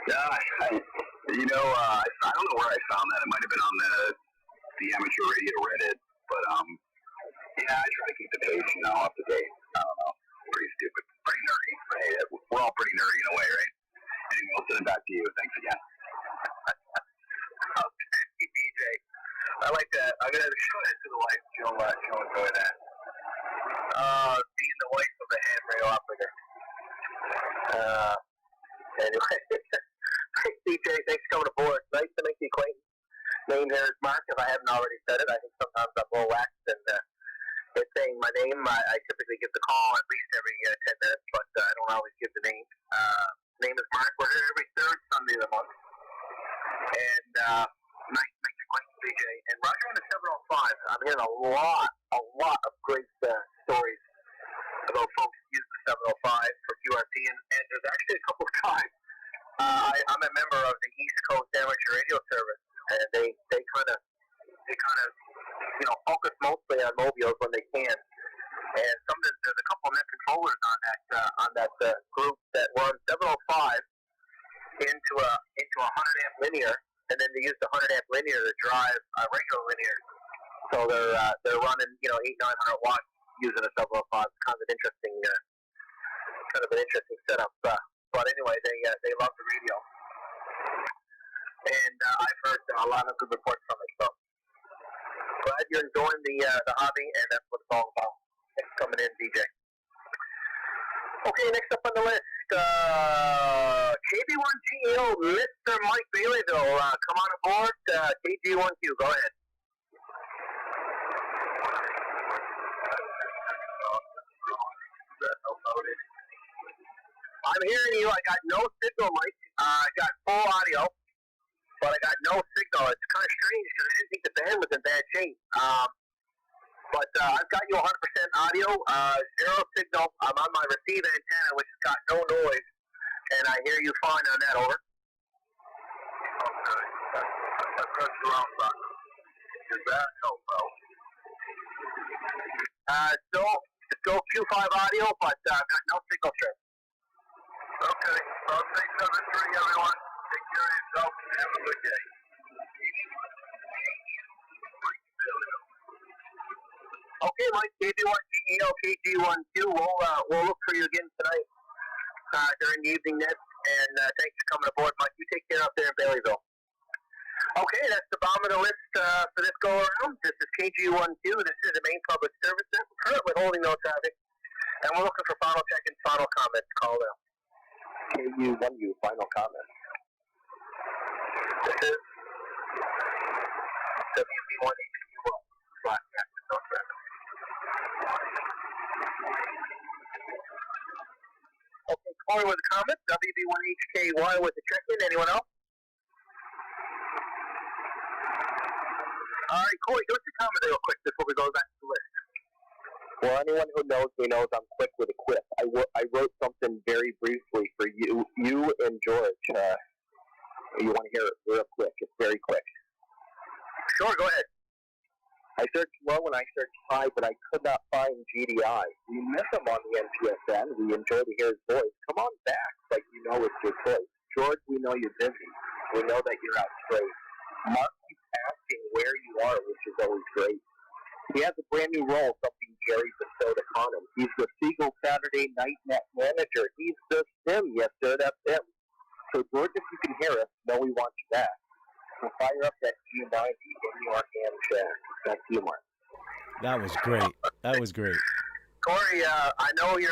Gosh, I don't know where I found that. It might have been on the amateur radio Reddit, but yeah, I try to keep the page, up to date. I don't know. Pretty stupid. Pretty nerdy. Right? We're all pretty nerdy in a way, right? Anyway, I'll send it back to you. Thanks again. Okay, BJ. I like that. I'm going to show it to the wife. She'll enjoy that. Being the wife of a handrail operator. Anyway. BJ, thanks for coming aboard. Nice to make the acquaintance. Name here is Mark, if I haven't already said it. I think sometimes I'm more waxed and it's saying my name. I typically give the call at least every 10 minutes, but I don't always give the name. Name is Mark. We're here every third Sunday of the month. And nice to make the acquaintance, BJ. And Roger on the 705, I'm hearing a lot of great stories about folks using the 705 for QRP, and there's actually a couple of times. I'm a member of the East Coast Amateur Radio Service, and they kind of focus mostly on mobiles when they can. And there's a couple of net controllers on that group that run 705 into a 100 amp linear, and then they use the 100 amp linear to drive regular linear. So they're running 800-900 watts using a 705. It's kind of an interesting setup. But anyway, they love the radio, and I've heard a lot of good reports from it. So glad you're enjoying the hobby, and that's what it's all about. Thanks for coming in, DJ. Okay, next up on the list, KB1GEO, Mr. Mike Baileyville. Come on aboard, KG1Q. Go ahead. I'm hearing you. I got no signal, Mike. I got full audio, but I got no signal. It's kind of strange because I didn't think the band was in bad shape. But I've got you 100% audio, zero signal. I'm on my receive antenna, which has got no noise, and I hear you fine on that. Over. Okay. That's ground button. Is that helpful? Still Q5 audio, but I've got no signal strength. Okay. Well, 373, everyone. Take care of yourself and have a good day. Okay, Mike, KB1GEO, KG1Q. We'll look for you again tonight during the evening net, and thanks for coming aboard, Mike. You take care up there in Baileyville. Okay, that's the bottom of the list for this go-around. This is KG1Q. This is the Maine Public Service Net. We're currently holding no traffic, and we're looking for final check and final comments. Call now. KU1U, final comments. This is WB1HQ broadcast with no traffic. Okay, Corey with a comment. WB1HKY with the check-in. Anyone else? All right, Corey, give us a comment real quick before we go back to the list. Well, anyone who knows me knows I'm quick with a quip. I wrote something very briefly for you and George. You want to hear it real quick? It's very quick. Sure, go ahead. I searched low and I searched high, but I could not find GDI. We miss him on the NPSN. We enjoy to hear his voice. Come on back, but you know it's your choice. George, we know you're busy. We know that you're out straight. Mark keeps asking where you are, which is always great. He has a brand new role, something Jerry bestowed upon him. He's the Seagull Saturday Night Net Manager. He's the Sim. Yes, sir, that's him. So, George, if you can hear us, know we want you back. So fire up that G90 in your ham shack. Back to you, Mark. That was great. That was great. Corey, I know your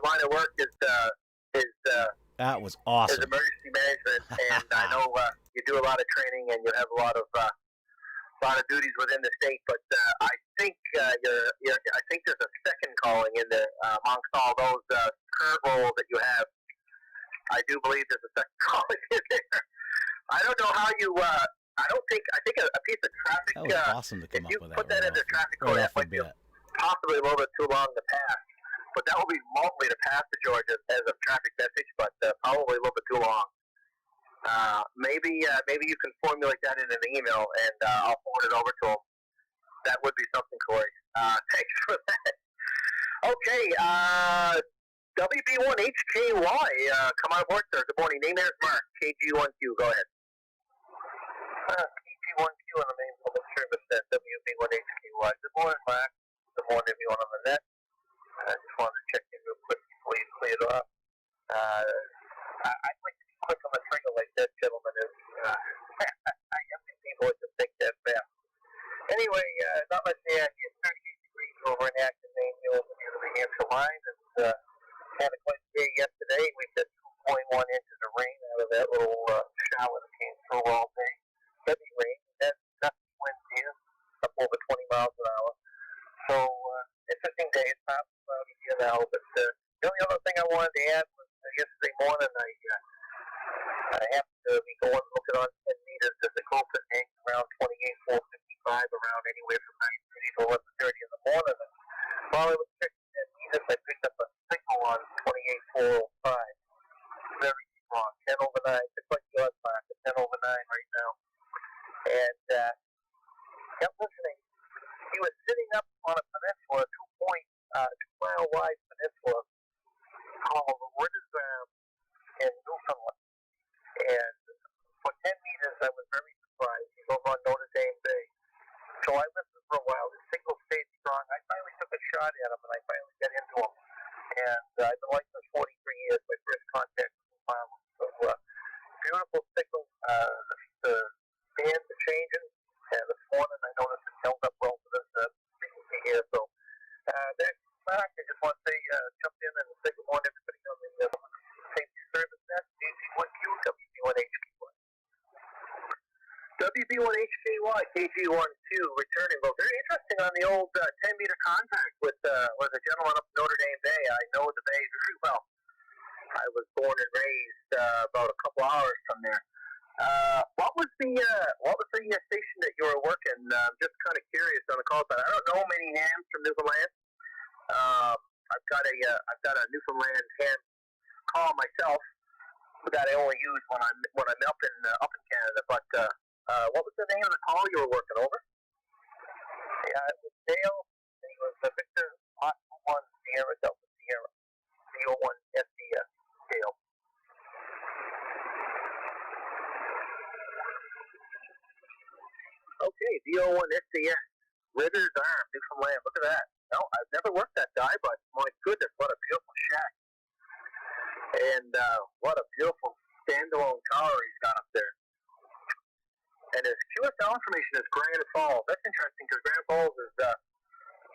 line of work is that was awesome. is emergency management, and I know you do a lot of training and you have a lot of duties within the state. But I think I think there's a second calling in there amongst all those current roles that you have. I do believe there's a second calling in there. I don't know how you. I think a piece of traffic. That was awesome to come up with that. If you put that in the traffic code, that might be possibly a little bit too long to pass. But that will be lovely to pass to George as a traffic message, but probably a little bit too long. Maybe you can formulate that in an email, and I'll forward it over to him. That would be something, Corey. Thanks for that. Okay, WB1HKY, come on aboard, sir. Good morning. Name there is Mark, KG1Q. Go ahead. KG1Q on the Maine Public Service Net, WB1HKY. Good morning, Mark. Good morning, everyone on the net. I just wanted to check in real quick before you clear it off. I'd like to be quick on the trigger like that gentleman is. I have to people to think that fast. Anyway, not much to add. It's 38 degrees over in Acton, Maine, near the New Hampshire line, and had a quite day yesterday. We had 2.1 inches of rain out of that little shower that came through all day. Heavy rain. That's gusty winds here, up over 20 miles an hour. So, interesting day. It's not cloudy here now, but the only other thing I wanted to add was yesterday morning I happened to be going looking on 10 meters as the coast hangs around 28,455 around anywhere from 9:30 to 11:30 in the morning. And while I was checking 10 meters, I picked up a signal on 28,405. Very strong. 10 over 9, just like yours, Mark. 10 over 9 right now. And kept listening. sitting up on a peninsula, 2 mile wide peninsula called Ridgersam in Newfoundland. And for 10 meters, I was very surprised. He's over on Notre Dame Bay. So I listened for a while. His single stayed strong. I finally took a shot at him, and I finally got into him. And I've been like this 43 years. My first contact with the farm. So beautiful signal. The bands are changing. And this morning, I noticed it held up well for this frequency here. So that's back. I just want to say, jump in and say good morning to everybody on the safety service net, KG1Q, W1HGY. WB1HGY, KG12, returning. Well, very interesting on the old 10-meter contact with a gentleman up in Notre Dame Bay. I know the Bay very well. I was born and raised about a couple hours from there. What was the station that you were working? I'm just kind of curious on the call, but I don't know many hams from Newfoundland. I've got a Newfoundland ham call myself that I only use when I'm up in Canada. But what was the name of the call you were working over? Yeah, it was Dale. It was Victor Oscar 1 Sierra Delta Sierra D01 SDS Dale. Okay, D01 SDS Ritter's Arm, Newfoundland. Look at that. No, I've never worked that guy, but my goodness, what a beautiful shack. And what a beautiful standalone tower he's got up there. And his QSL information is Grand Falls. That's interesting because Grand Falls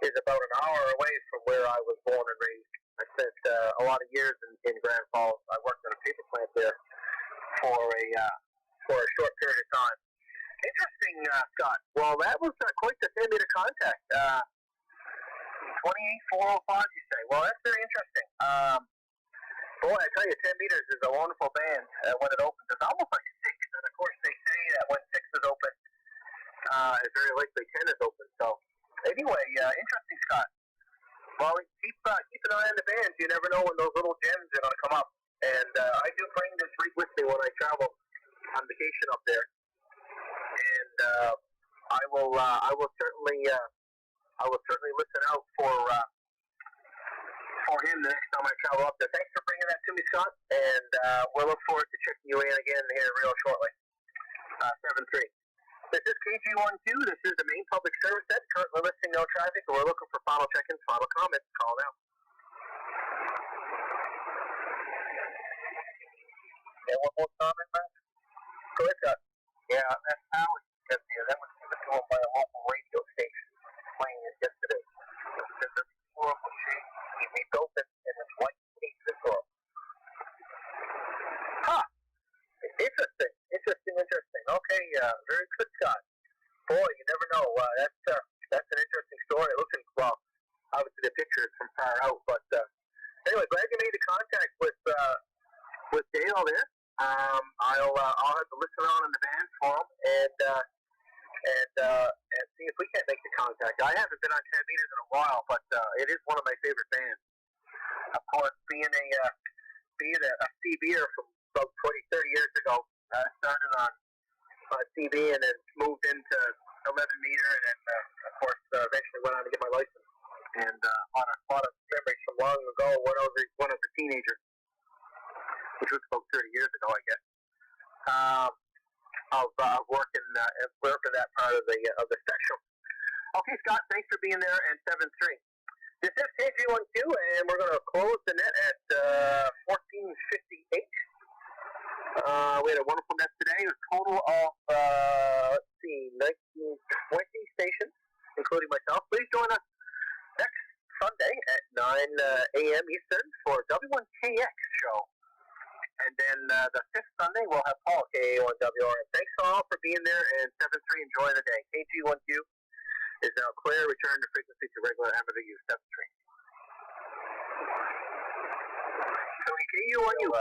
is about an hour away from where I was born and raised. I spent a lot of years in Grand Falls. I worked at a paper plant there for a short period of time. Interesting, Scott. Well, that was quite the 10-meter contact. 28,405, you say. Well, that's very interesting. Boy, I tell you, 10 meters is a wonderful band when it opens. It's almost like 6, and of course they say that when 6 is open, it's very likely 10 is open. So, anyway, interesting, Scott. Well, keep an eye on the bands. You never know when those little gems are going to come up. And I do bring this rig with me when I travel on vacation up there. And I will certainly listen out for him the next time I travel up there. Thanks for bringing that to me, Scott, and we'll look forward to checking you in again here real shortly. 7-3. This is KG12. This is the Maine Public Service Net. Currently listing no traffic, and we're looking for final check-ins, final comments. Call now. Yeah, one more comment, Matt? Go ahead, Scott. Yeah, that's how it gets here. That was given to him by a local radio station playing it yesterday. There's a horrible shape. He rebuilt it in his white case as well. Huh. Interesting. Okay, very good, Scott. Boy, you never know. That's an interesting story. Looking, well, obviously the picture is from far out, but anyway, glad you made the contact with Dale there. I'll have to listen on in the band for him and see if we can't make the contact. I haven't been on 10 meters in a while, but it is one of my favorite bands. Of course, being a CBer from about 20, 30 years ago, I started on CB and then moved into 11 meter, and then of course eventually went on to get my license. And on a lot of memories from long ago when I was a teenager, which was about 30 years ago, I guess. Of working that part of the spectrum. Okay, Scott, thanks for being there. And 7-3. This is KG12, and we're going to close the net at 14:58. We had a wonderful net today. A total of 1920 stations, including myself. Please join us next Sunday at 9 a.m. Eastern for W1TGG show. And then the 5th Sunday, we'll have Paul, KA1WRN. Thanks all for being there, and 7-3, enjoy the day. KG12 is now clear. Return to frequency to regular amateur use. 7-3. So KU1U.